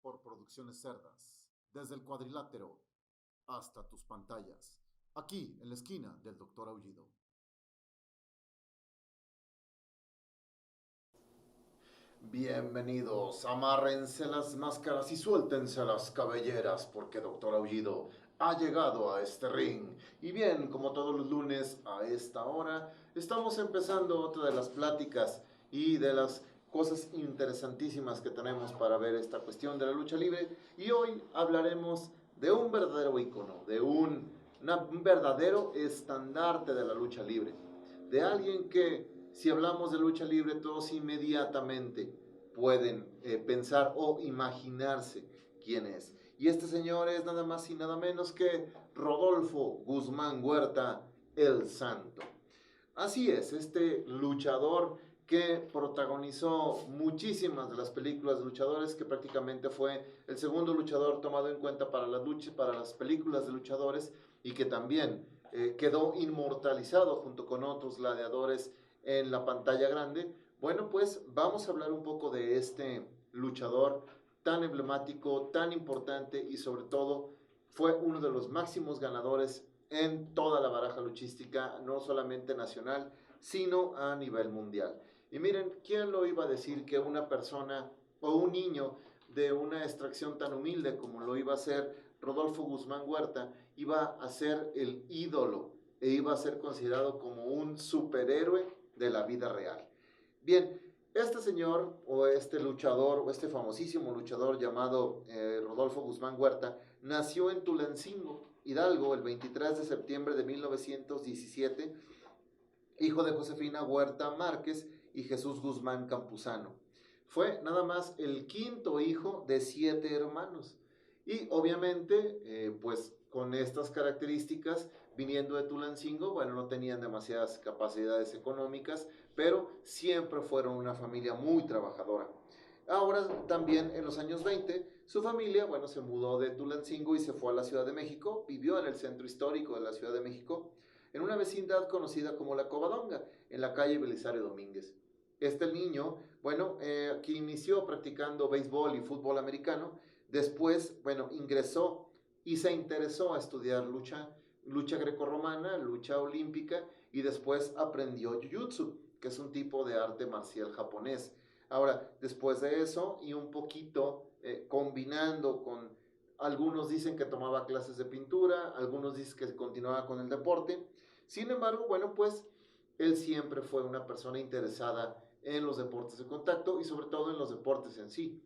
por Producciones Cerdas, desde el cuadrilátero hasta tus pantallas, aquí en la esquina del Doctor Aullido. Bienvenidos, amárrense las máscaras y suéltense las cabelleras porque Doctor Aullido ha llegado a este ring. Y bien, como todos los lunes a esta hora, estamos empezando otra de las pláticas y de las cosas interesantísimas que tenemos para ver esta cuestión de la lucha libre. Y hoy hablaremos de un verdadero ícono, de un verdadero estandarte de la lucha libre, de alguien que, si hablamos de lucha libre, todos inmediatamente pueden pensar o imaginarse quién es. Y este señor es nada más y nada menos que Rodolfo Guzmán Huerta, el Santo. Así es, este luchador que protagonizó muchísimas de las películas de luchadores, que prácticamente fue el segundo luchador tomado en cuenta para las películas de luchadores, y que también quedó inmortalizado junto con otros gladiadores en la pantalla grande. Bueno, pues vamos a hablar un poco de este luchador tan emblemático, tan importante, y sobre todo fue uno de los máximos ganadores en toda la baraja luchística, no solamente nacional, sino a nivel mundial. Y miren, ¿quién lo iba a decir que una persona o un niño de una extracción tan humilde como lo iba a ser Rodolfo Guzmán Huerta iba a ser el ídolo e iba a ser considerado como un superhéroe de la vida real? Bien, este señor o este luchador o este famosísimo luchador llamado Rodolfo Guzmán Huerta nació en Tulancingo, Hidalgo, el 23 de septiembre de 1917, hijo de Josefina Huerta Márquez y Jesús Guzmán Campuzano. Fue nada más el quinto hijo de 7 hermanos. Y obviamente, pues con estas características, viniendo de Tulancingo, bueno, no tenían demasiadas capacidades económicas, pero siempre fueron una familia muy trabajadora. Ahora también en los años 20, su familia, bueno, se mudó de Tulancingo y se fue a la Ciudad de México, vivió en el centro histórico de la Ciudad de México, en una vecindad conocida como La Covadonga, en la calle Belisario Domínguez. Este niño, bueno, que inició practicando béisbol y fútbol americano, después, bueno, ingresó y se interesó a estudiar lucha grecorromana, lucha olímpica, y después aprendió jiu-jitsu, que es un tipo de arte marcial japonés. Ahora, después de eso, y un poquito combinando con, algunos dicen que tomaba clases de pintura, algunos dicen que continuaba con el deporte. Sin embargo, bueno, pues él siempre fue una persona interesada en los deportes de contacto y sobre todo en los deportes en sí.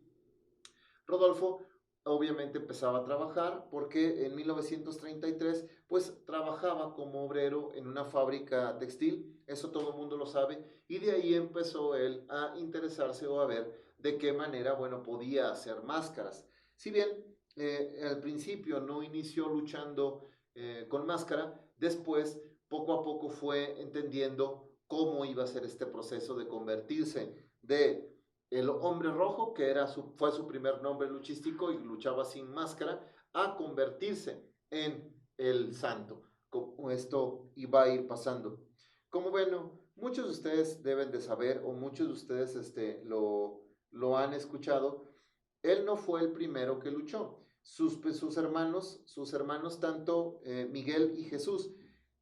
Rodolfo obviamente empezaba a trabajar porque en 1933 pues trabajaba como obrero en una fábrica textil, eso todo el mundo lo sabe, y de ahí empezó él a interesarse o a ver de qué manera, bueno, podía hacer máscaras. Si bien al principio no inició luchando con máscara, después poco a poco fue entendiendo cómo iba a ser este proceso de convertirse de el Hombre Rojo, que fue su primer nombre luchístico y luchaba sin máscara, a convertirse en el Santo. Como esto iba a ir pasando. Como bueno, muchos de ustedes deben de saber, o muchos de ustedes lo han escuchado, él no fue el primero que luchó. Sus hermanos tanto Miguel y Jesús,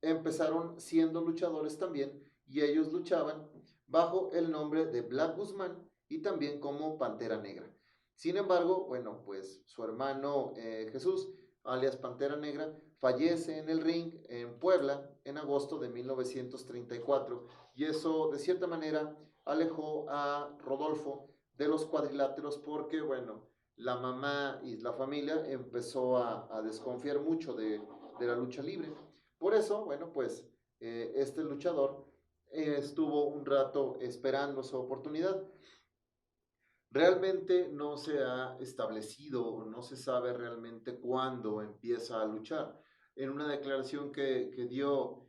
empezaron siendo luchadores también, y ellos luchaban bajo el nombre de Black Guzmán y también como Pantera Negra. Sin embargo, bueno, pues su hermano Jesús, alias Pantera Negra, fallece en el ring en Puebla en agosto de 1934, y eso de cierta manera alejó a Rodolfo de los cuadriláteros porque, bueno, la mamá y la familia empezó a desconfiar mucho de la lucha libre. Por eso, bueno, pues este luchador estuvo un rato esperando su oportunidad. Realmente no se ha establecido o no se sabe realmente cuándo empieza a luchar. En una declaración que dio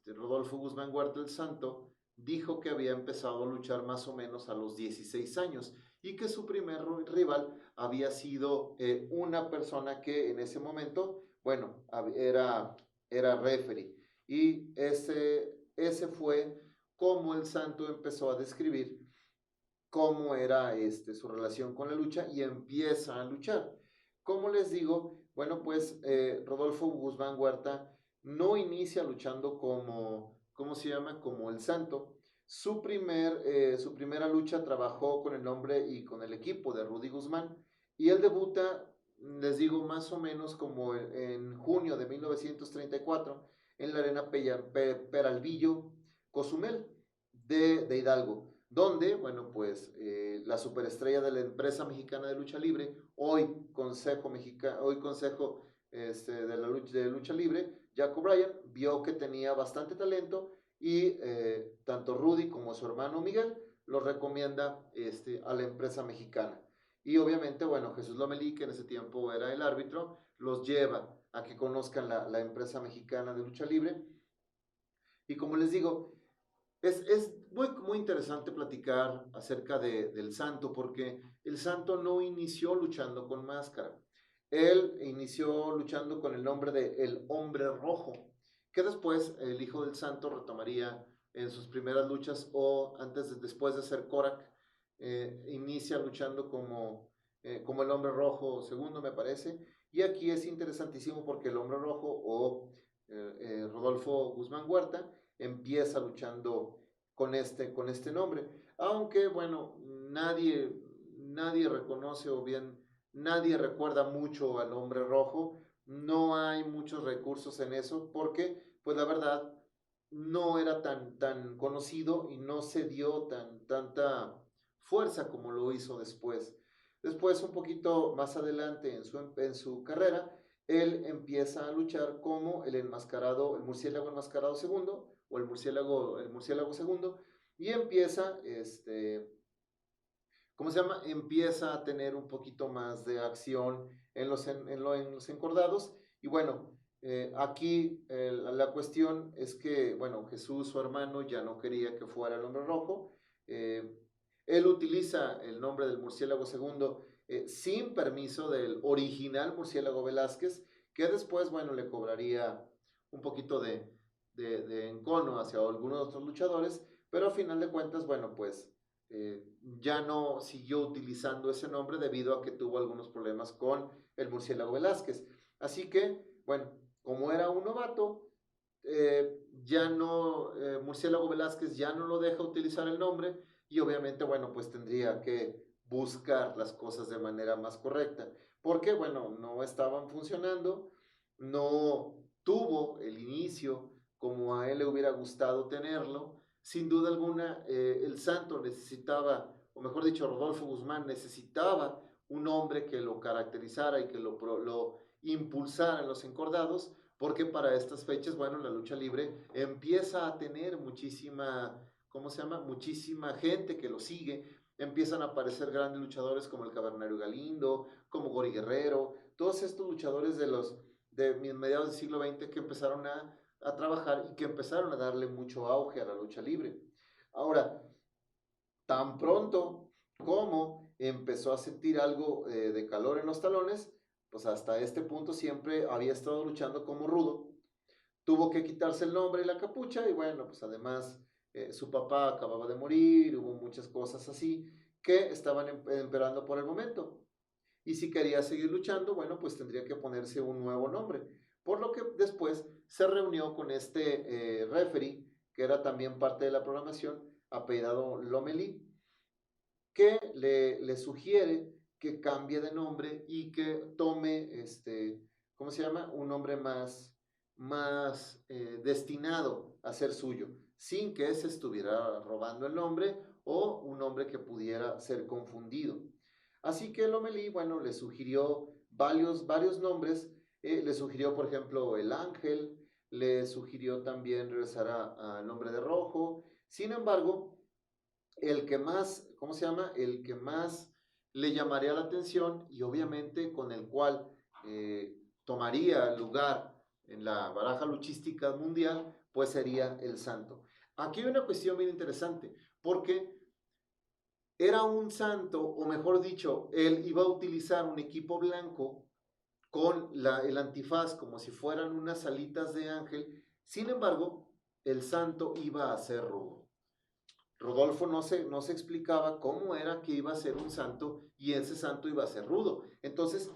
Rodolfo Guzmán Huerta el Santo, dijo que había empezado a luchar más o menos a los 16 años y que su primer rival había sido una persona que en ese momento, bueno, era referee. Y ese fue como el Santo empezó a describir cómo era su relación con la lucha y empieza a luchar. Como les digo, bueno, pues Rodolfo Guzmán Huerta no inicia luchando como, ¿cómo se llama? Como el Santo. Su primera lucha trabajó con el nombre y con el equipo de Rudy Guzmán y él debuta, les digo, más o menos como en junio de 1934 en la Arena Peralvillo Cozumel de Hidalgo, donde, bueno, pues la superestrella de la empresa mexicana de lucha libre, hoy consejo de lucha libre, Jack O'Brien, vio que tenía bastante talento y tanto Rudy como su hermano Miguel lo recomienda a la empresa mexicana. Y obviamente, bueno, Jesús Lomelí, que en ese tiempo era el árbitro, los lleva a que conozcan la empresa mexicana de lucha libre. Y como les digo, es muy interesante platicar acerca del Santo, porque el Santo no inició luchando con máscara. Él inició luchando con el nombre de El Hombre Rojo, que después el Hijo del Santo retomaría en sus primeras luchas o después de ser Korak, inicia luchando como el Hombre Rojo segundo, me parece. Y aquí es interesantísimo porque el Hombre Rojo o Rodolfo Guzmán Huerta empieza luchando con este nombre. Aunque, bueno, nadie reconoce o bien nadie recuerda mucho al Hombre Rojo. No hay muchos recursos en eso porque, pues la verdad, no era tan conocido y no se dio tanta fuerza como lo hizo después. Después, un poquito más adelante en su carrera, él empieza a luchar como el enmascarado, el murciélago enmascarado segundo, o el murciélago segundo, y empieza, ¿cómo se llama? Empieza a tener un poquito más de acción en los encordados, y bueno, aquí la cuestión es que, bueno, Jesús, su hermano, ya no quería que fuera el Hombre Rojo. eh, Él utiliza el nombre del murciélago segundo sin permiso del original murciélago Velázquez, que después, bueno, le cobraría un poquito de encono hacia algunos otros luchadores, pero a final de cuentas, bueno, pues ya no siguió utilizando ese nombre debido a que tuvo algunos problemas con el murciélago Velázquez. Así que, bueno, como era un novato, ya no, Murciélago Velázquez ya no lo deja utilizar el nombre y obviamente, bueno, pues tendría que buscar las cosas de manera más correcta, porque, bueno, no estaban funcionando, no tuvo el inicio como a él le hubiera gustado tenerlo. Sin duda alguna, el Santo necesitaba, o mejor dicho, Rodolfo Guzmán necesitaba un hombre que lo caracterizara y que lo impulsara en los encordados, porque para estas fechas, bueno, la lucha libre empieza a tener muchísima, ¿cómo se llama? Muchísima gente que lo sigue, empiezan a aparecer grandes luchadores como el Cavernario Galindo, como Gori Guerrero, todos estos luchadores de mediados del siglo XX que empezaron a trabajar y que empezaron a darle mucho auge a la lucha libre. Ahora, tan pronto como empezó a sentir algo de calor en los talones, pues hasta este punto siempre había estado luchando como rudo. Tuvo que quitarse el nombre y la capucha y bueno, pues además su papá acababa de morir, hubo muchas cosas así que estaban empeorando por el momento. Y si quería seguir luchando, bueno, pues tendría que ponerse un nuevo nombre. Por lo que después se reunió con este referee, que era también parte de la programación, apellidado Lomelí, que le sugiere que cambie de nombre y que tome, ¿cómo se llama? Un nombre más destinado a ser suyo, sin que se estuviera robando el nombre o un nombre que pudiera ser confundido. Así que Lomelí, bueno, le sugirió varios nombres, le sugirió, por ejemplo, El Ángel, le sugirió también regresar al nombre de Rojo. Sin embargo, el que más, ¿cómo se llama? El que más le llamaría la atención y obviamente con el cual tomaría lugar en la baraja luchística mundial, pues sería el Santo. Aquí hay una cuestión bien interesante, porque era un santo, o mejor dicho, él iba a utilizar un equipo blanco con el antifaz como si fueran unas alitas de ángel. Sin embargo, el santo iba a ser rudo. Rodolfo no se explicaba cómo era que iba a ser un santo y ese santo iba a ser rudo. Entonces,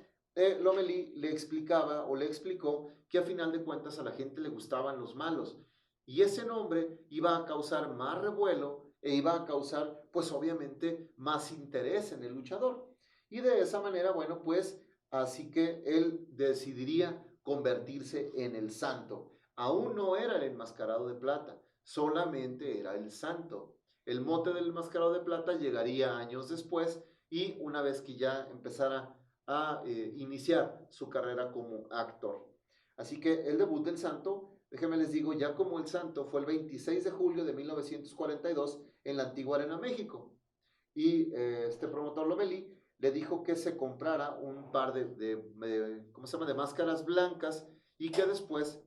Lomelí le explicaba o le explicó que a final de cuentas a la gente le gustaban los malos. Y ese nombre iba a causar más revuelo e iba a causar, pues obviamente, más interés en el luchador. Y de esa manera, bueno, pues así que él decidiría convertirse en el santo. Aún no era el enmascarado de plata, solamente era el santo. El mote del enmascarado de plata llegaría años después y una vez que ya empezara a iniciar su carrera como actor. Así que el debut del santo, déjenme les digo, ya como el santo fue el 26 de julio de 1942 en la antigua Arena México. Y este promotor Lomelí le dijo que se comprara un par ¿cómo se llama?, de máscaras blancas y que después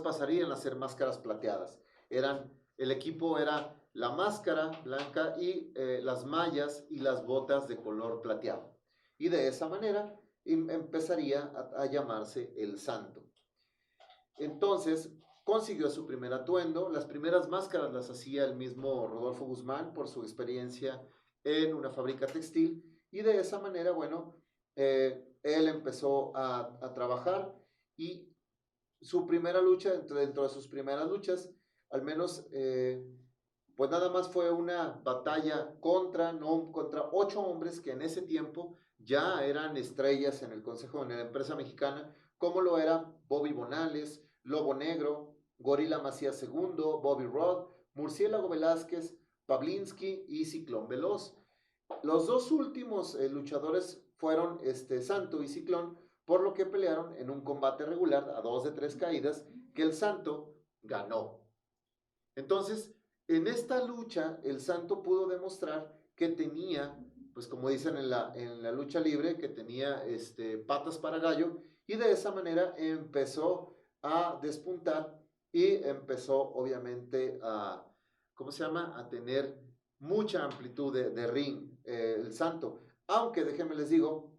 pasarían a ser máscaras plateadas. El equipo era la máscara blanca y las mallas y las botas de color plateado. Y de esa manera empezaría a llamarse el santo. Entonces consiguió su primer atuendo. Las primeras máscaras las hacía el mismo Rodolfo Guzmán por su experiencia en una fábrica textil. Y de esa manera, bueno, él empezó a trabajar y su primera lucha, dentro de sus primeras luchas, al menos, pues nada más fue una batalla contra 8 hombres que en ese tiempo ya eran estrellas en el Consejo, en la empresa mexicana, como lo eran Bobby Bonales, Lobo Negro, Gorila Macías segundo, Bobby Roode, Murciélago Velázquez, Pavlinsky y Ciclón Veloz. Los dos últimos luchadores fueron Santo y Ciclón, por lo que pelearon en un combate regular a 2 de 3 caídas que el Santo ganó. Entonces, en esta lucha, el Santo pudo demostrar que tenía, pues como dicen en la lucha libre, que tenía patas para gallo, y de esa manera empezó a despuntar y empezó obviamente ¿cómo se llama?, a tener mucha amplitud de ring, el Santo. Aunque déjenme les digo,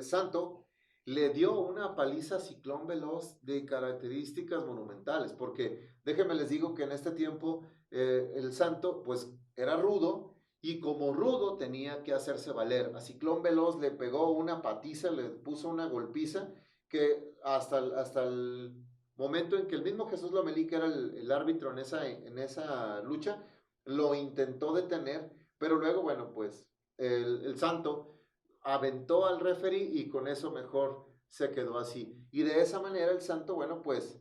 Santo le dio una paliza a Ciclón Veloz de características monumentales, porque déjenme les digo que en este tiempo el Santo pues era rudo y como rudo tenía que hacerse valer. A Ciclón Veloz le pegó una patiza, le puso una golpiza que hasta el momento en que el mismo Jesús Lomelí, que era el árbitro en esa lucha, lo intentó detener, pero luego, bueno, pues el Santo aventó al referee y con eso mejor se quedó así. Y de esa manera el Santo, bueno, pues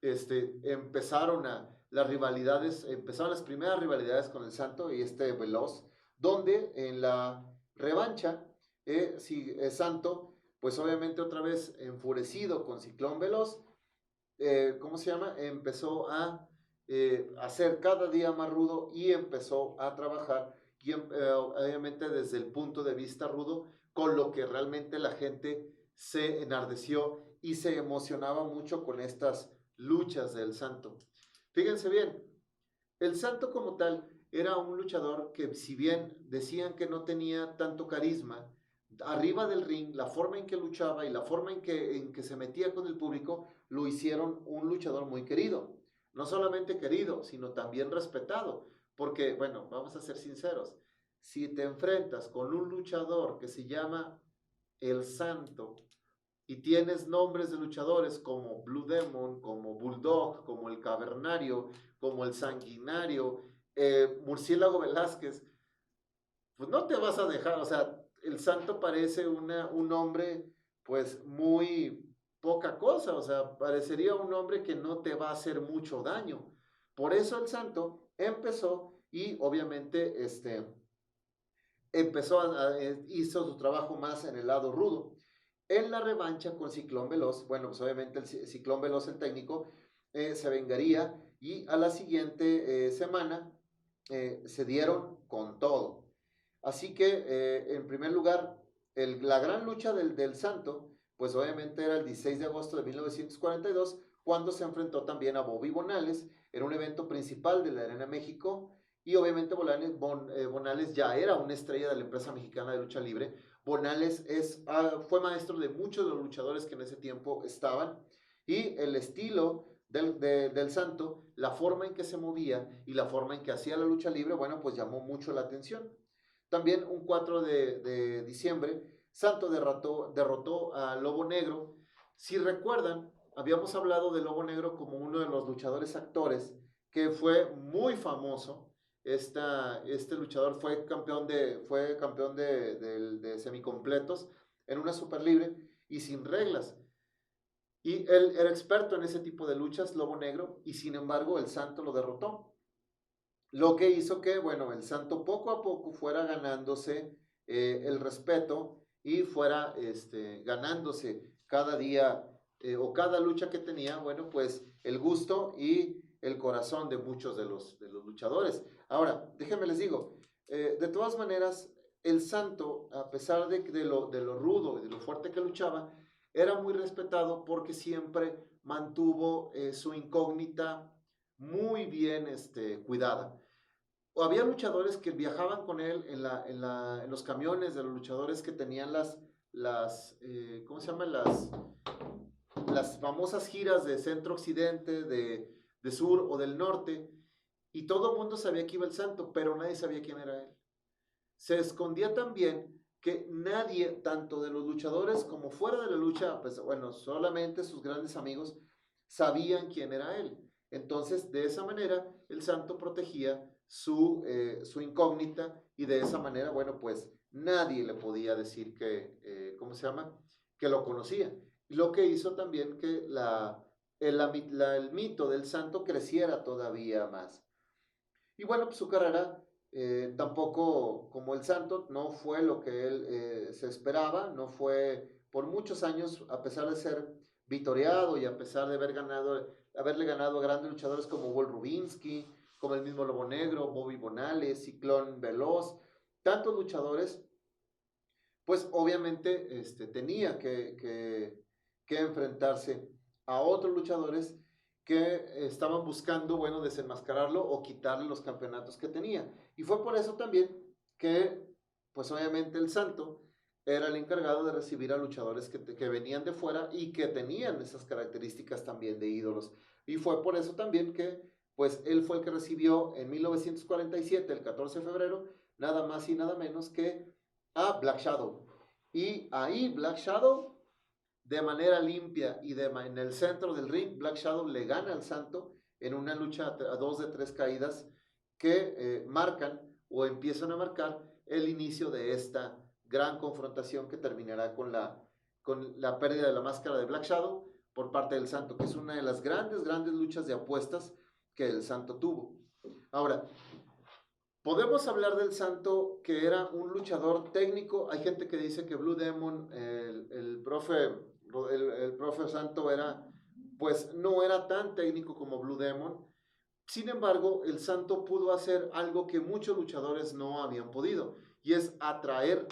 empezaron las primeras rivalidades con el Santo y Veloz, donde en la revancha, Santo, pues obviamente otra vez enfurecido con Ciclón Veloz, ¿cómo se llama?, empezó a ser cada día más rudo y empezó a trabajar, y, obviamente desde el punto de vista rudo, con lo que realmente la gente se enardeció y se emocionaba mucho con estas luchas del Santo. Fíjense bien, el Santo como tal era un luchador que, si bien decían que no tenía tanto carisma, arriba del ring, la forma en que luchaba y la forma en que se metía con el público, lo hicieron un luchador muy querido. No solamente querido, sino también respetado. Porque, bueno, vamos a ser sinceros, si te enfrentas con un luchador que se llama El Santo y tienes nombres de luchadores como Blue Demon, como Bulldog, como El Cavernario, como El Sanguinario, Murciélago Velázquez, pues no te vas a dejar. O sea, el Santo parece un hombre pues muy poca cosa, o sea, parecería un hombre que no te va a hacer mucho daño. Por eso el Santo empezó y obviamente hizo su trabajo más en el lado rudo. En la revancha con Ciclón Veloz, bueno, pues obviamente el Ciclón Veloz, el técnico, se vengaría y a la siguiente semana se dieron con todo. Así que, en primer lugar, la gran lucha del Santo, pues obviamente era el 16 de agosto de 1942, cuando se enfrentó también a Bobby Bonales, en un evento principal de la Arena México, y obviamente Bonales ya era una estrella de la empresa mexicana de lucha libre. Bonales fue maestro de muchos de los luchadores que en ese tiempo estaban, y el estilo del Santo, la forma en que se movía y la forma en que hacía la lucha libre, bueno, pues llamó mucho la atención. También un 4 de diciembre, Santo derrotó a Lobo Negro. Si recuerdan, habíamos hablado de Lobo Negro como uno de los luchadores actores que fue muy famoso. Este luchador fue campeón de semicompletos en una super libre y sin reglas. Y él era experto en ese tipo de luchas, Lobo Negro, y sin embargo el Santo lo derrotó. Lo que hizo que, bueno, el Santo poco a poco fuera ganándose el respeto y fuera ganándose cada día o cada lucha que tenía, bueno, pues el gusto y el corazón de muchos de los luchadores. Ahora, déjenme les digo, de todas maneras, el Santo, a pesar de lo rudo y de lo fuerte que luchaba, era muy respetado porque siempre mantuvo su incógnita muy bien cuidada. O había luchadores que viajaban con él en los camiones de los luchadores que tenían ¿cómo se llaman? Las famosas giras de centro-occidente, de sur o del norte, y todo el mundo sabía que iba el Santo, pero nadie sabía quién era él. Se escondía también que nadie, tanto de los luchadores como fuera de la lucha, pues bueno, solamente sus grandes amigos sabían quién era él. Entonces, de esa manera, el Santo protegía su incógnita y de esa manera, bueno, pues nadie le podía decir ¿cómo se llama? Que lo conocía. Lo que hizo también que el mito del Santo creciera todavía más. Y bueno, pues su carrera tampoco, como el Santo, no fue lo que él se esperaba, no fue por muchos años, a pesar de ser vitoreado y a pesar de haberle ganado a grandes luchadores como Wol Rubinsky, como el mismo Lobo Negro, Bobby Bonales, Ciclón Veloz, tantos luchadores, pues obviamente tenía que enfrentarse a otros luchadores que estaban buscando, bueno, desenmascararlo o quitarle los campeonatos que tenía. Y fue por eso también que, pues obviamente el Santo era el encargado de recibir a luchadores que venían de fuera y que tenían esas características también de ídolos. Y fue por eso también que, pues él fue el que recibió en 1947, el 14 de febrero, nada más y nada menos que a Black Shadow. Y ahí Black Shadow, de manera limpia y en el centro del ring, Black Shadow le gana al Santo en una lucha a 2 de 3 caídas que marcan o empiezan a marcar el inicio de esta gran confrontación que terminará con la pérdida de la máscara de Black Shadow por parte del Santo, que es una de las grandes, grandes luchas de apuestas que el Santo tuvo. Ahora, podemos hablar del Santo que era un luchador técnico. Hay gente que dice que Blue Demon, el profe Santo pues no era tan técnico como Blue Demon. Sin embargo, el Santo pudo hacer algo que muchos luchadores no habían podido, y es atraer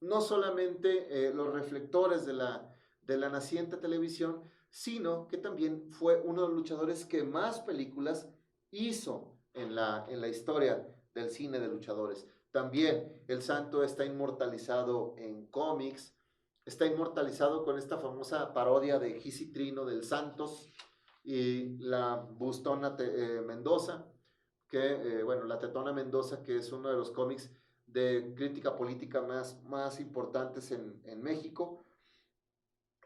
no solamente los reflectores de la naciente televisión, sino que también fue uno de los luchadores que más películas hizo en la historia del cine de luchadores. También el Santo está inmortalizado en cómics, está inmortalizado con esta famosa parodia de Gisi Trino del Santos y la Bustona Mendoza, bueno, la Tetona Mendoza, que es uno de los cómics de crítica política más importantes en México.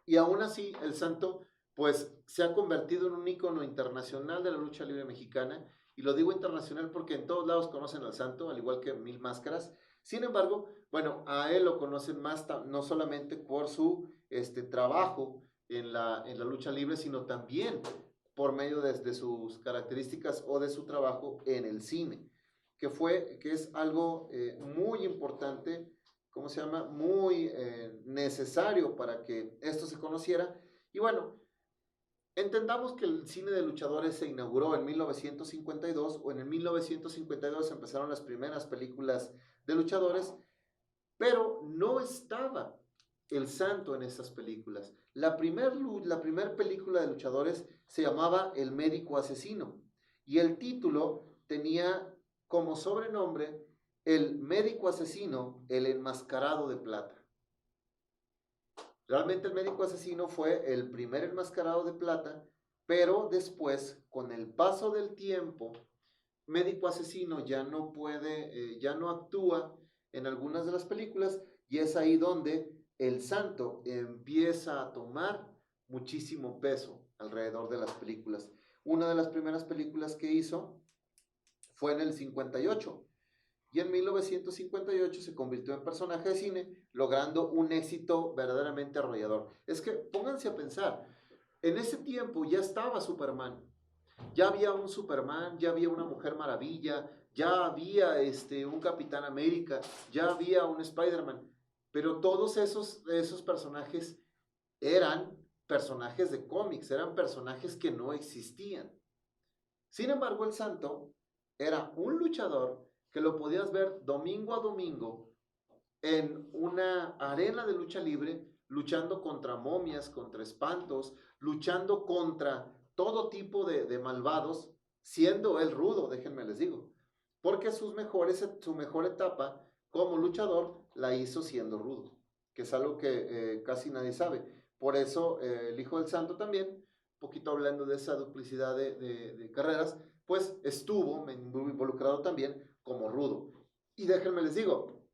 Y aún así, el Santo, pues, se ha convertido en un ícono internacional de la lucha libre mexicana. Y lo digo internacional porque en todos lados conocen al Santo, al igual que Mil Máscaras. Sin embargo, bueno, a él lo conocen más, no solamente por su trabajo en la lucha libre, sino también por medio de sus características o de su trabajo en el cine, que es algo muy importante, ¿cómo se llama? Muy necesario para que esto se conociera. Y bueno, entendamos que el cine de luchadores se inauguró en 1952, o en el 1952 empezaron las primeras películas de luchadores, pero no estaba el Santo en esas películas. La primer película de luchadores se llamaba El Médico Asesino, y el título tenía como sobrenombre El Médico Asesino, el Enmascarado de Plata. Realmente el Médico Asesino fue el primer enmascarado de plata, pero después, con el paso del tiempo, Médico Asesino ya no puede, ya no actúa en algunas de las películas y es ahí donde el santo empieza a tomar muchísimo peso alrededor de las películas. Una de las primeras películas que hizo fue en el 58 y en 1958 se convirtió en personaje de cine, logrando un éxito verdaderamente arrollador. Es que pónganse a pensar, en ese tiempo ya estaba Superman, ya había un Superman, ya había una Mujer Maravilla, ya había un Capitán América, ya había un Spider-Man, pero todos esos personajes eran personajes de cómics, eran personajes que no existían. Sin embargo, el Santo era un luchador que lo podías ver domingo a domingo en una arena de lucha libre, luchando contra momias, contra espantos, luchando contra todo tipo de malvados, siendo él rudo, déjenme les digo, porque su mejor etapa como luchador la hizo siendo rudo, que es algo que casi nadie sabe. Por eso el Hijo del Santo también, un poquito hablando de esa duplicidad de carreras, pues estuvo involucrado también como rudo. Y déjenme les digo,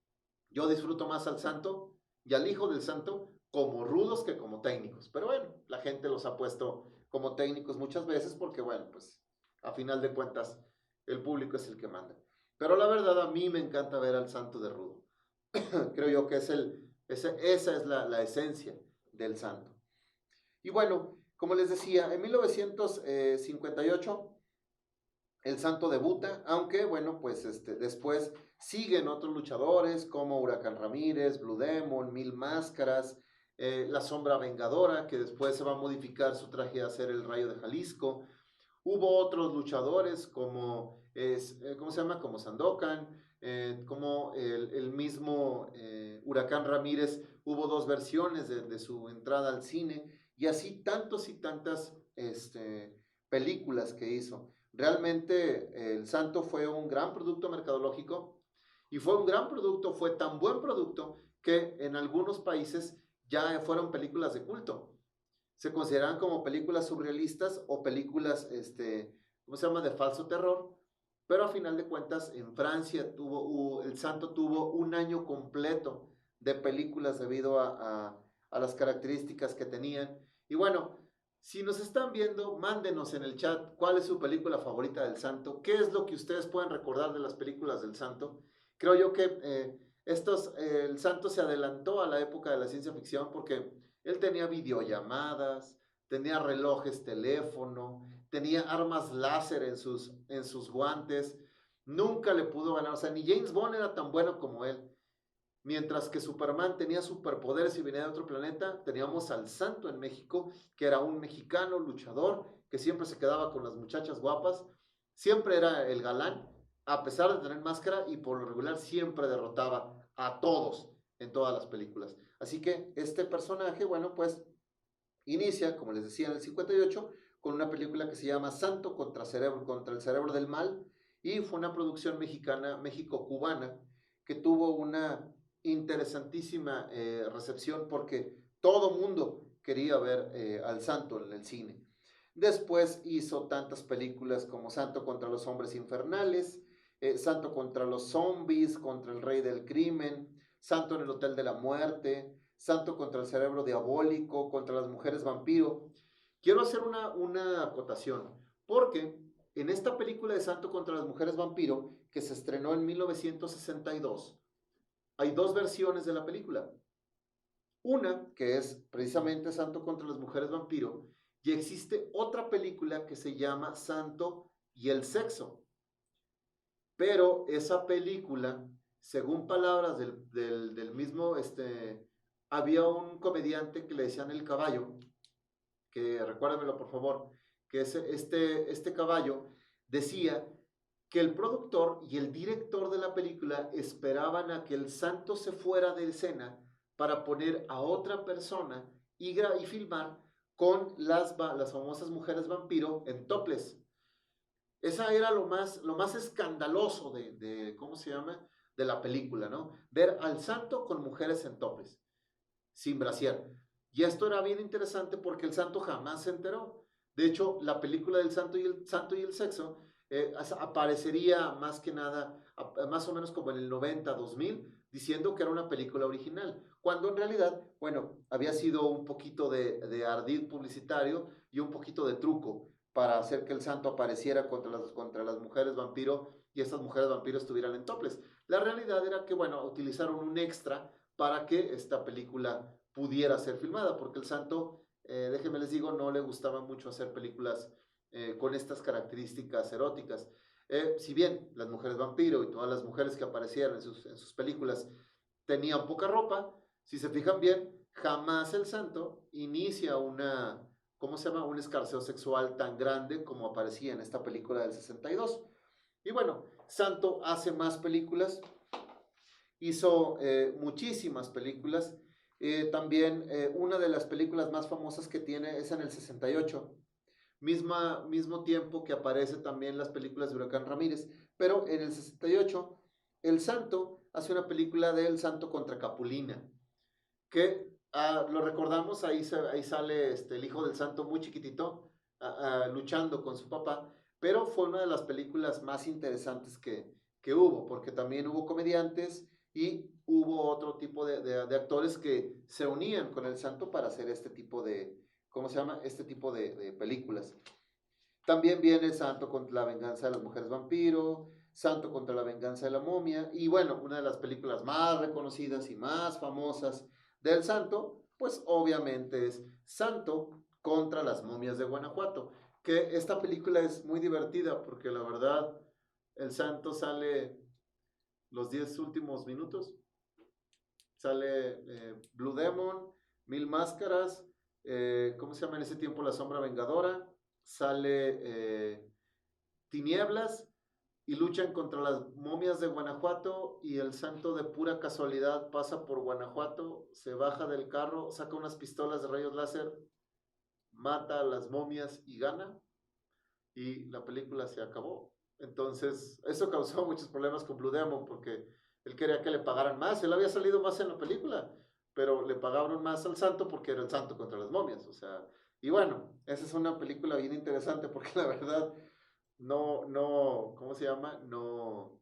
yo disfruto más al Santo y al Hijo del Santo como rudos que como técnicos. Pero bueno, la gente los ha puesto como técnicos muchas veces porque, bueno, pues a final de cuentas el público es el que manda. Pero la verdad a mí me encanta ver al Santo de rudo. Creo yo que esa es la esencia del Santo. Y bueno, como les decía, en 1958 el Santo debuta, aunque bueno, pues después siguen otros luchadores como Huracán Ramírez, Blue Demon, Mil Máscaras, La Sombra Vengadora, que después se va a modificar su traje a ser el Rayo de Jalisco. Hubo otros luchadores como, ¿cómo se llama? Como Sandokan, como el mismo Huracán Ramírez. Hubo dos versiones de su entrada al cine y así tantos y tantas películas que hizo. Realmente El Santo fue un gran producto mercadológico y fue un gran producto, fue tan buen producto que en algunos países ya fueron películas de culto. Se consideran como películas surrealistas o películas, ¿cómo se llama?, de falso terror, pero a final de cuentas en Francia El Santo tuvo un año completo de películas debido a las características que tenían. Y bueno, si nos están viendo, mándenos en el chat cuál es su película favorita del Santo, qué es lo que ustedes pueden recordar de las películas del Santo. Creo yo que el Santo se adelantó a la época de la ciencia ficción porque él tenía videollamadas, tenía relojes, teléfono, tenía armas láser en sus guantes. Nunca le pudo ganar, o sea, ni James Bond era tan bueno como él. Mientras que Superman tenía superpoderes y venía de otro planeta, teníamos al Santo en México, que era un mexicano luchador, que siempre se quedaba con las muchachas guapas, siempre era el galán, a pesar de tener máscara, y por lo regular siempre derrotaba a todos en todas las películas. Así que este personaje, bueno, pues inicia, como les decía, en el 58, con una película que se llama Santo contra el cerebro del mal, y fue una producción mexicana, México-cubana, que tuvo una interesantísima recepción porque todo mundo quería ver al Santo en el cine. Después hizo tantas películas como Santo contra los hombres infernales, Santo contra los zombies, contra el rey del crimen, Santo en el Hotel de la Muerte, Santo contra el cerebro diabólico, contra las mujeres vampiro. Quiero hacer una acotación, porque en esta película de Santo contra las mujeres vampiro, que se estrenó en 1962, hay dos versiones de la película. Una, que es precisamente Santo contra las mujeres vampiro, y existe otra película que se llama Santo y el sexo. Pero esa película, según palabras del mismo, había un comediante que le decían el caballo, que recuérdamelo por favor, que este caballo decía que el productor y el director de la película esperaban a que el santo se fuera de escena para poner a otra persona y filmar con las famosas mujeres vampiro en topless. Esa era lo más escandaloso ¿cómo se llama? De la película, ¿no? Ver al santo con mujeres en topless, sin brasier. Y esto era bien interesante porque el santo jamás se enteró. De hecho, la película del Santo y el Sexo aparecería más que nada, más o menos como en el 90, 2000, diciendo que era una película original, cuando en realidad, bueno, había sido un poquito de ardid publicitario y un poquito de truco para hacer que el santo apareciera contra las mujeres vampiro y estas mujeres vampiro estuvieran en toples. La realidad era que, bueno, utilizaron un extra para que esta película pudiera ser filmada, porque el santo, déjenme les digo, no le gustaba mucho hacer películas con estas características eróticas. Si bien las mujeres vampiro y todas las mujeres que aparecían en sus películas tenían poca ropa, si se fijan bien, jamás el santo inicia una, ¿cómo se llama? Un escarceo sexual tan grande como aparecía en esta película del 62. Y bueno, Santo hace más películas, hizo muchísimas películas. También una de las películas más famosas que tiene es en el 68, mismo tiempo que aparece también las películas de Huracán Ramírez, pero en el 68 El Santo hace una película de El Santo contra Capulina, que lo recordamos, ahí sale el hijo del santo muy chiquitito, luchando con su papá, pero fue una de las películas más interesantes que hubo, porque también hubo comediantes y hubo otro tipo de actores que se unían con el santo para hacer este tipo de, ¿cómo se llama? Este tipo de películas. También viene Santo contra la venganza de las mujeres vampiro, Santo contra la venganza de la momia, y bueno, una de las películas más reconocidas y más famosas del Santo, pues obviamente es Santo contra las momias de Guanajuato, que esta película es muy divertida porque la verdad el Santo sale los 10 últimos minutos, sale Blue Demon, Mil Máscaras, ¿cómo se llama en ese tiempo? La Sombra Vengadora, sale Tinieblas y luchan contra las momias de Guanajuato y el santo de pura casualidad pasa por Guanajuato, se baja del carro, saca unas pistolas de rayos láser, mata a las momias y gana y la película se acabó. Entonces, eso causó muchos problemas con Blue Demon porque él quería que le pagaran más, él había salido más en la película, pero le pagaron más al santo porque era el santo contra las momias, o sea, y bueno, esa es una película bien interesante porque la verdad ¿cómo se llama? No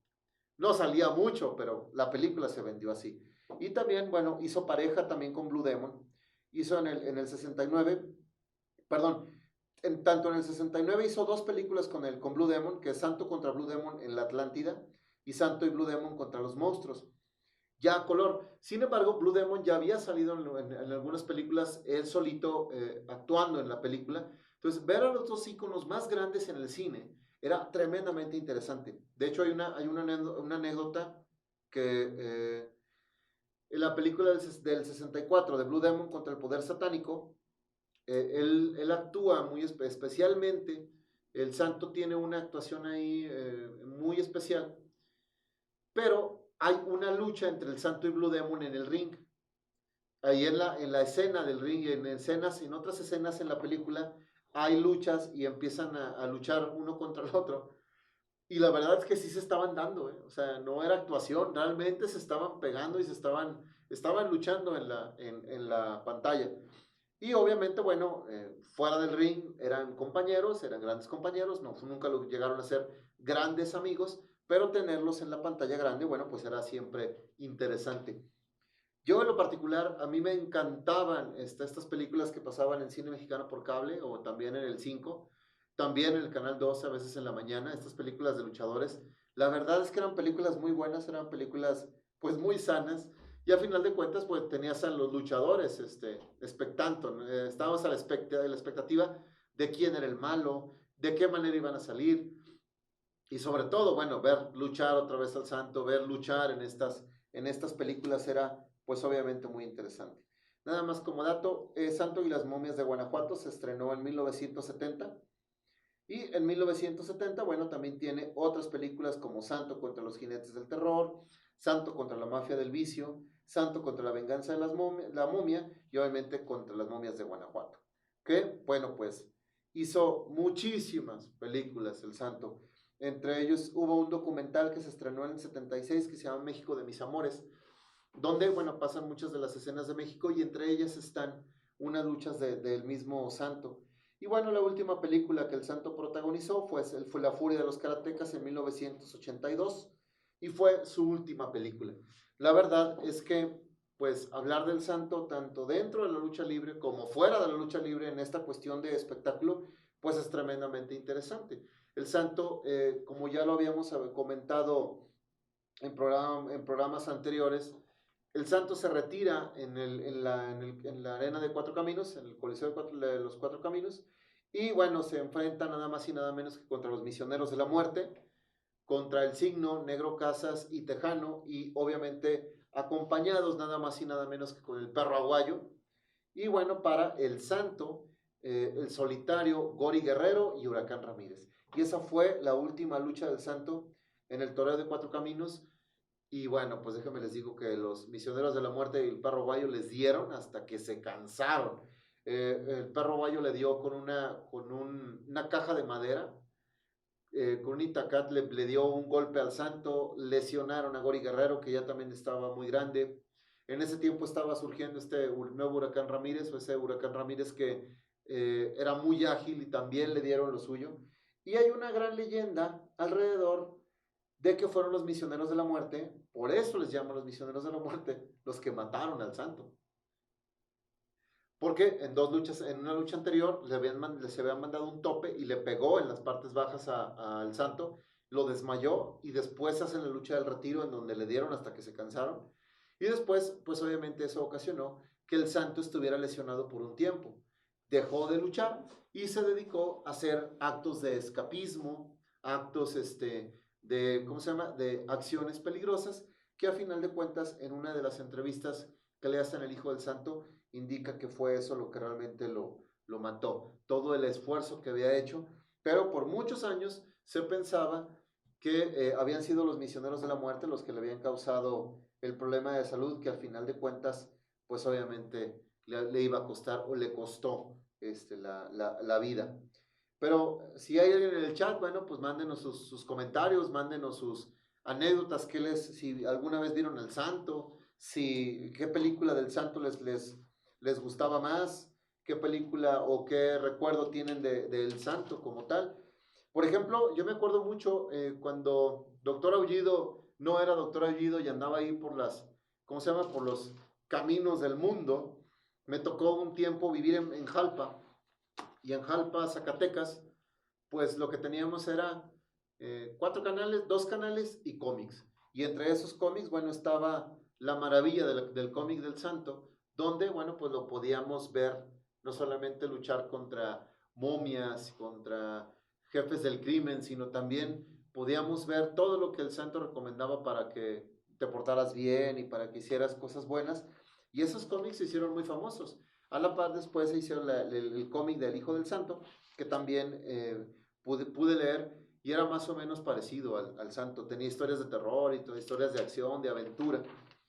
salía mucho, pero la película se vendió así. Y también, bueno, hizo pareja también con Blue Demon, hizo en el 69, perdón, tanto en el 69 hizo dos películas con Blue Demon, que es Santo contra Blue Demon en la Atlántida y Santo y Blue Demon contra los monstruos, ya a color. Sin embargo, Blue Demon ya había salido en algunas películas, él solito actuando en la película. Entonces, ver a los dos íconos más grandes en el cine era tremendamente interesante. De hecho, una anécdota que en la película del 64 de Blue Demon contra el poder satánico, él actúa muy especialmente. El santo tiene una actuación ahí muy especial, pero hay una lucha entre el santo y Blue Demon en el ring. Ahí en la escena del ring, en otras escenas en la película, hay luchas y empiezan a luchar uno contra el otro. Y la verdad es que sí se estaban dando, ¿eh? O sea, no era actuación, realmente se estaban pegando y estaban luchando en la pantalla. Y obviamente, bueno, fuera del ring eran compañeros, eran grandes compañeros, no, nunca lo llegaron a ser grandes amigos, pero tenerlos en la pantalla grande, bueno, pues era siempre interesante. Yo en lo particular, a mí me encantaban estas películas que pasaban en cine mexicano por cable o también en el 5, también en el canal 12 a veces en la mañana, estas películas de luchadores. La verdad es que eran películas muy buenas, eran películas pues muy sanas y a final de cuentas pues tenías a los luchadores expectando, ¿no? Estábamos a la expectativa de quién era el malo, de qué manera iban a salir y sobre todo, bueno, ver luchar otra vez al santo, ver luchar en estas películas era pues obviamente muy interesante. Nada más como dato, Santo y las momias de Guanajuato se estrenó en 1970 y en 1970, bueno, también tiene otras películas como Santo contra los jinetes del terror, Santo contra la mafia del vicio, Santo contra la venganza de la momia y obviamente contra las momias de Guanajuato. Que, bueno, pues hizo muchísimas películas el Santo. Entre ellos hubo un documental que se estrenó en el 76 que se llama México de mis amores, donde, bueno, pasan muchas de las escenas de México y entre ellas están unas luchas del mismo Santo. Y bueno, la última película que el Santo protagonizó fue La Furia de los Karatecas en 1982 y fue su última película. La verdad es que, pues, hablar del Santo tanto dentro de la lucha libre como fuera de la lucha libre en esta cuestión de espectáculo, pues es tremendamente interesante. El Santo, como ya lo habíamos comentado en programas anteriores, el Santo se retira en la arena de Cuatro Caminos, en el Coliseo de los Cuatro Caminos, y bueno, se enfrenta nada más y nada menos que contra los Misioneros de la Muerte, contra el Signo, Negro Casas y Tejano, y obviamente acompañados nada más y nada menos que con el Perro Aguayo, y bueno, para el Santo, el Solitario, Gori Guerrero y Huracán Ramírez. Y esa fue la última lucha del Santo en el Torneo de Cuatro Caminos, y bueno, pues déjenme les digo que los Misioneros de la Muerte y el Perro Guayo les dieron hasta que se cansaron. El Perro Guayo le dio una caja de madera, con un Itacat le dio un golpe al Santo, lesionaron a Gori Guerrero, que ya también estaba muy grande. En ese tiempo estaba surgiendo este nuevo Huracán Ramírez, o ese Huracán Ramírez que era muy ágil y también le dieron lo suyo. Y hay una gran leyenda alrededor de que fueron los Misioneros de la Muerte, por eso les llaman los Misioneros de la Muerte, los que mataron al Santo. Porque en una lucha anterior, les habían mandado un tope y le pegó en las partes bajas al Santo, lo desmayó y después hacen la lucha del retiro en donde le dieron hasta que se cansaron. Y después, pues obviamente eso ocasionó que el Santo estuviera lesionado por un tiempo. Dejó de luchar y se dedicó a hacer actos de escapismo, actos ¿cómo se llama? De acciones peligrosas, que a final de cuentas en una de las entrevistas que le hacen al Hijo del Santo indica que fue eso lo que realmente lo mató, todo el esfuerzo que había hecho, pero por muchos años se pensaba que habían sido los Misioneros de la Muerte los que le habían causado el problema de salud que al final de cuentas, pues obviamente le iba a costar o le costó la vida. Pero si hay alguien en el chat, bueno, pues mándenos sus comentarios, mándenos sus anécdotas, si alguna vez vieron El Santo, qué película del Santo les gustaba más, qué película o qué recuerdo tienen del Santo como tal. Por ejemplo, yo me acuerdo mucho cuando Doctor Aullido no era Doctor Aullido y andaba ahí ¿cómo se llama? Por los caminos del mundo. Me tocó un tiempo vivir en Jalpa, y en Jalpa, Zacatecas, pues lo que teníamos era dos canales y cómics. Y entre esos cómics, bueno, estaba la maravilla del cómic del Santo, donde, bueno, pues lo podíamos ver, no solamente luchar contra momias, contra jefes del crimen, sino también podíamos ver todo lo que el Santo recomendaba para que te portaras bien y para que hicieras cosas buenas. Y esos cómics se hicieron muy famosos. A la par después se hicieron el cómic del Hijo del Santo, que también pude leer y era más o menos parecido al Santo. Tenía historias de terror y todo, historias de acción, de aventura.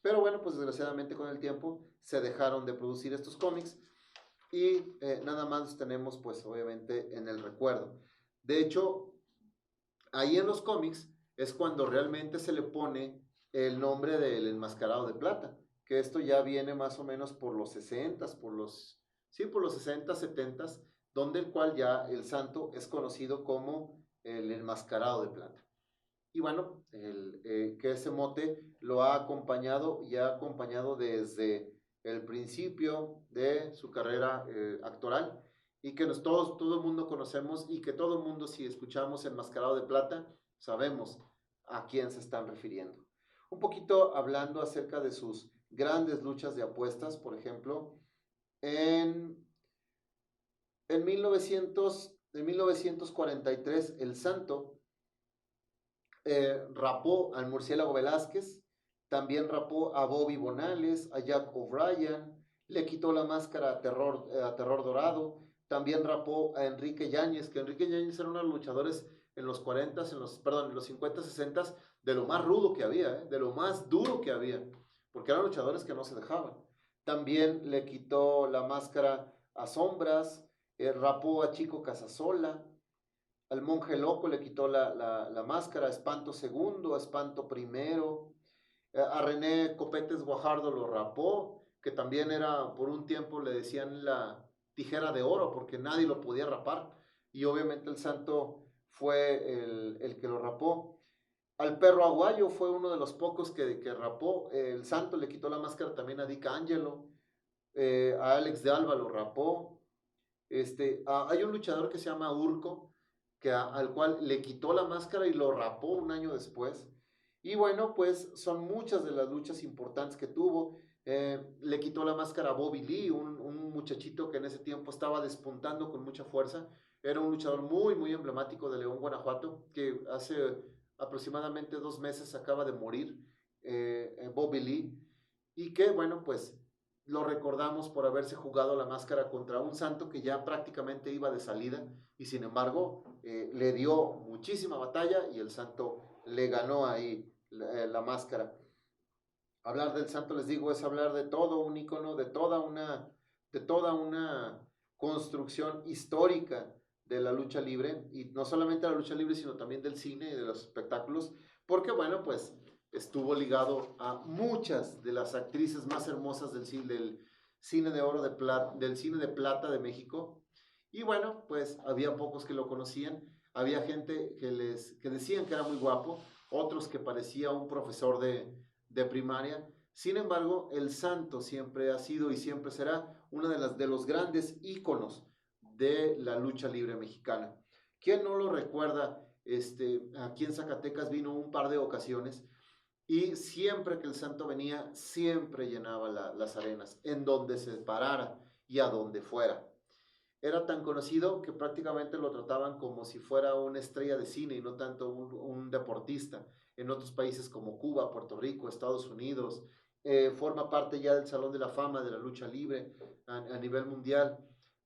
Pero bueno, pues desgraciadamente con el tiempo se dejaron de producir estos cómics y nada más los tenemos pues obviamente en el recuerdo. De hecho, ahí en los cómics es cuando realmente se le pone el nombre del enmascarado de plata, que esto ya viene más o menos por los 60, por los 60, 70, donde el cual ya el santo es conocido como el enmascarado de plata. Y bueno, que ese mote lo ha acompañado y ha acompañado desde el principio de su carrera actoral, y que todo el mundo conocemos, y que todo el mundo, si escuchamos Enmascarado de Plata, sabemos a quién se están refiriendo. Un poquito hablando acerca de sus grandes luchas de apuestas, por ejemplo, en, en 1943, el Santo rapó al Murciélago Velázquez, también rapó a Bobby Bonales, a Jack O'Brien, le quitó la máscara a Terror Dorado, también rapó a Enrique Yáñez, que Enrique Yáñez era uno de los luchadores en los 40, en los 50, 60, de lo más rudo que había, de lo más duro que había, porque eran luchadores que no se dejaban. También le quitó la máscara a Sombras, rapó a Chico Casasola, al Monje Loco le quitó la máscara, a Espanto Segundo, a Espanto Primero, a René Copetes Guajardo lo rapó, que también era, por un tiempo le decían tijera de oro porque nadie lo podía rapar. Y obviamente el Santo fue el que lo rapó. Al perro Aguayo fue uno de los pocos que rapó. El Santo le quitó la máscara también a Dick Angelo. A Alex de Alba lo rapó. Hay un luchador que se llama Urco, al cual le quitó la máscara y lo rapó un año después. Y bueno, pues son muchas de las luchas importantes que tuvo. Le quitó la máscara a Bobby Lee, un muchachito que en ese tiempo estaba despuntando con mucha fuerza. Era un luchador muy, muy emblemático de León, Guanajuato, que hace aproximadamente 2 meses acaba de morir, Bobby Lee. Y que, bueno, pues lo recordamos por haberse jugado la máscara contra un Santo que ya prácticamente iba de salida y sin embargo le dio muchísima batalla y el Santo le ganó ahí la máscara. Hablar del Santo, les digo, es hablar de todo un icono, de toda una construcción histórica de la lucha libre, y no solamente de la lucha libre, sino también del cine y de los espectáculos, porque bueno, pues estuvo ligado a muchas de las actrices más hermosas del cine de oro de plata, del cine de plata de México. Y bueno, pues había pocos que lo conocían, había gente que decían que era muy guapo, otros que parecía un profesor de primaria. Sin embargo, el Santo siempre ha sido y siempre será uno de los grandes íconos de la lucha libre mexicana. ¿Quién no lo recuerda? Aquí en Zacatecas vino un par de ocasiones y siempre que el Santo venía, siempre llenaba las arenas, en donde se parara y a donde fuera. Era tan conocido que prácticamente lo trataban como si fuera una estrella de cine y no tanto un deportista. En otros países como Cuba, Puerto Rico, Estados Unidos, forma parte ya del Salón de la Fama de la lucha libre a nivel mundial.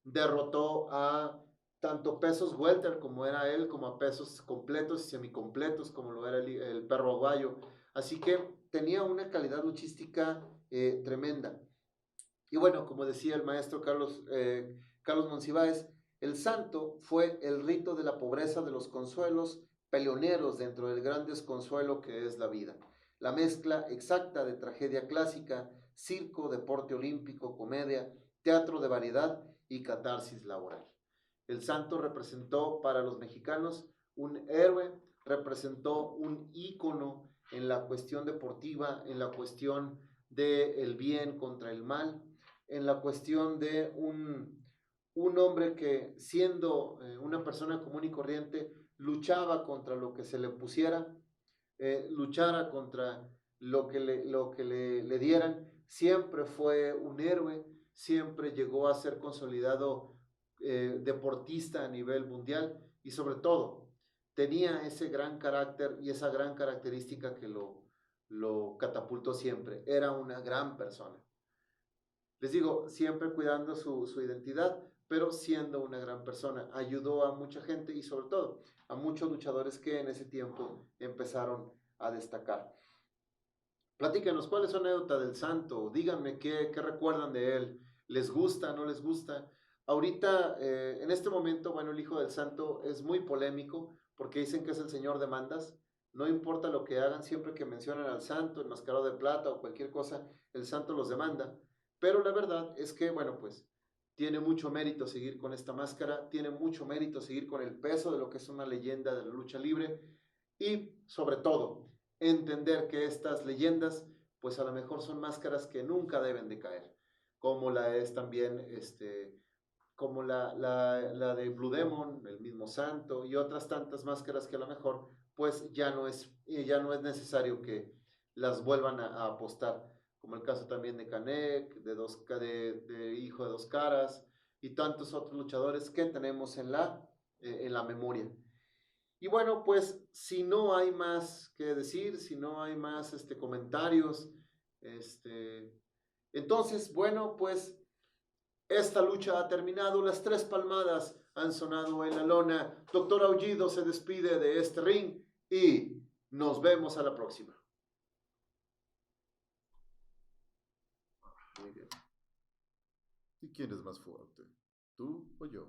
Derrotó a tanto pesos welter como era él, como a pesos completos y semicompletos como lo era el perro aguayo. Así que tenía una calidad luchística tremenda. Y bueno, como decía el maestro Carlos Monsiváis, el Santo fue el rito de la pobreza de los consuelos peleoneros dentro del gran desconsuelo que es la vida. La mezcla exacta de tragedia clásica, circo, deporte olímpico, comedia, teatro de variedad y catarsis laboral. El Santo representó para los mexicanos un héroe, representó un ícono en la cuestión deportiva, en la cuestión del bien contra el mal, en la cuestión de un hombre que siendo una persona común y corriente luchaba contra lo que se le pusiera, luchara contra lo que le dieran, siempre fue un héroe, siempre llegó a ser consolidado deportista a nivel mundial y sobre todo tenía ese gran carácter y esa gran característica que lo catapultó siempre, era una gran persona. Les digo, siempre cuidando su identidad, pero siendo una gran persona. Ayudó a mucha gente y sobre todo a muchos luchadores que en ese tiempo empezaron a destacar. Platíquenos, ¿cuál es su anécdota del Santo? Díganme qué recuerdan de él. ¿Les gusta, no les gusta? Ahorita, en este momento, bueno, el Hijo del Santo es muy polémico porque dicen que es el señor demandas. No importa lo que hagan, siempre que mencionan al Santo, enmascarado de plata o cualquier cosa, el Santo los demanda. Pero la verdad es que, bueno, pues tiene mucho mérito seguir con esta máscara, tiene mucho mérito seguir con el peso de lo que es una leyenda de la lucha libre y, sobre todo, entender que estas leyendas, pues a lo mejor son máscaras que nunca deben de caer, como la es también, como la de Blue Demon, el mismo Santo y otras tantas máscaras que a lo mejor, pues ya no es necesario que las vuelvan a apostar, como el caso también de Canek, de Hijo de Dos Caras y tantos otros luchadores que tenemos en la memoria. Y bueno, pues si no hay más que decir, si no hay más comentarios, este, entonces, bueno, pues esta lucha ha terminado, las 3 palmadas han sonado en la lona. Doctor Aullido se despide de este ring y nos vemos a la próxima. Muy bien. ¿Y quién es más fuerte? ¿Tú o yo?